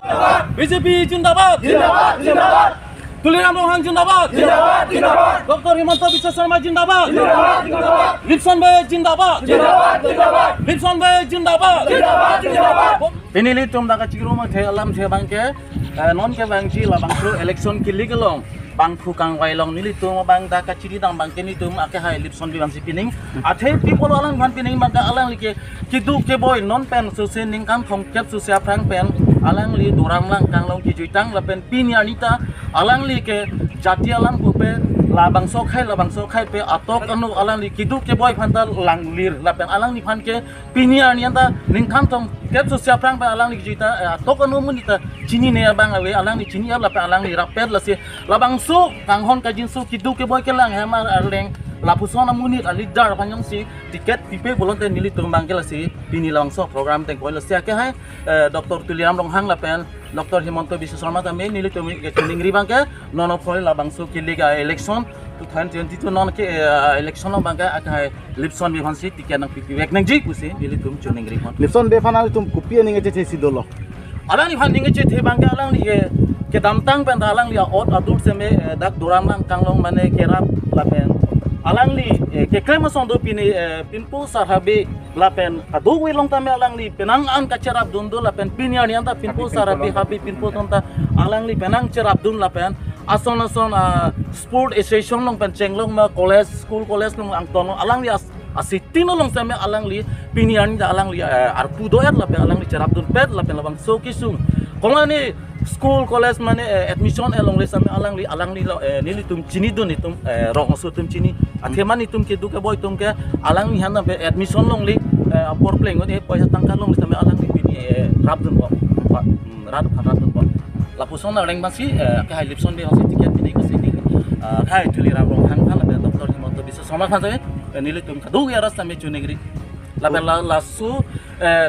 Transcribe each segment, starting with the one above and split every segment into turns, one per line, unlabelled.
बीजेपी जिंदाबाद जिंदाबाद जिंदाबाद तुलिराम रोहन जिंदाबाद जिंदाबाद जिंदाबाद डॉक्टर हिमंत बिश्व शर्मा जिंदाबाद जिंदाबाद जिंदाबाद लिप्सन भाई जिंदाबाद जिंदाबाद जिंदाबाद लिप्सन भाई जिंदाबाद जिंदाबाद जिंदाबाद Pinili tum daga ciru ma the alam the bangke non ke bangji la bangsu election kili gelong bangku kang wailong nili tum bang daga ciri dang bangke ni tum ake hai lipson bi bangsi pining athe people alang ban pining bangka alang like kidu ke boy non pen su sen ning kan khong kep su sia prang pen alang li durang lang kang long ki juitang la pen pinia nita alang li ke jati alang ku pe labang so khai pe atok anu alang li kidu ke boy phanta langlir la pen alang ni phan ke pinia nianta ning kan tom kep su sia prang pe alang li juita atok anu munita chini ne bang awe alang ni chini la pe alang li rapet la se labang so kang hon ka jin so kidu ke boy ke lang ha mar arleng la pusona munit alidar panyong si tiket pipe volunteer nili tumbang ke la si pini lang so program teng ko la sia ke hai Dr. Tuliram Ronghang la pen Dr. Himanto Biswa Sharma tame nili tum ke chinding bang ke non of la bang so ke liga election 2022 non ke election bang ke akai lipson bi hansi tiket nang pipi wek nang ji kusi nili tum chinding ribang
Lipson be fanal tum kupia ninge che si dolo
alang ni phan ninge che the bang ke alang ni ke damtang pen alang li ot adur se me dak duram nang kanglong mane kerap la pen alang li ke klema sondo pini pinpo sarhabe lapen adu wilong tame alang li penang an ka cerap dundu lapen pinya ni anta pinpo sarhabe habi pinpo tonta alang li penang cerap dun lapen ason sport association long pen chenglong ma college school college long ang tono alang li asitino long tame alang li pinya ni alang li arpu doer lapen alang li cerap dun pet lapen labang so kisung kolani school college mane admission elong le same alang li nili tum chini dun itum rong so tum chini atheman itum ke duke boy tum ke alang ni hana be admission long li por playing ode paisa tangka long same alang li bini rap dun bo rap dun bo la pusona reng basi ke hai lipson be hosi tiket bini ko sini khai Tuliram Ronghang khala be Dr. Himanto Biswa Sharma khan nili tum kadu ya rasta me chunegri la ben la su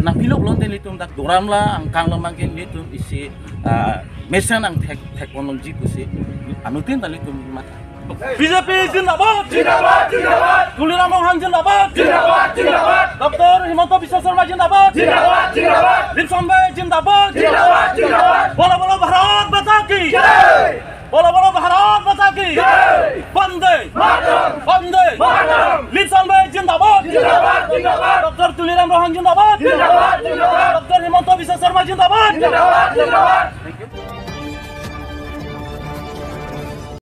na pilok lon den litum dak duram la angkang lo mangkin litum isi mesan ang teknologi kusi anutin tali tum mata BJP जिंदाबाद जिंदाबाद जिंदाबाद तुलिराम रोहन जिंदाबाद जिंदाबाद जिंदाबाद डॉक्टर हिमंत बिश्व शर्मा जिंदाबाद जिंदाबाद जिंदाबाद लिप्सन भाई जिंदाबाद जिंदाबाद जिंदाबाद बोलो बोलो भारत माता की जय बोलो बोलो भारत माता की जय वंदे मातरम वंदे मातरम लिप्सन भाई जिंदाबाद जिंदाबाद जिंदाबाद डॉक्टर तुलिराम रोहन जिंदाबाद जिंदाबाद जिंदाबाद डॉक्टर हिमंत बिश्व शर्मा जिंदाबाद जिंदाबाद जिंदाबाद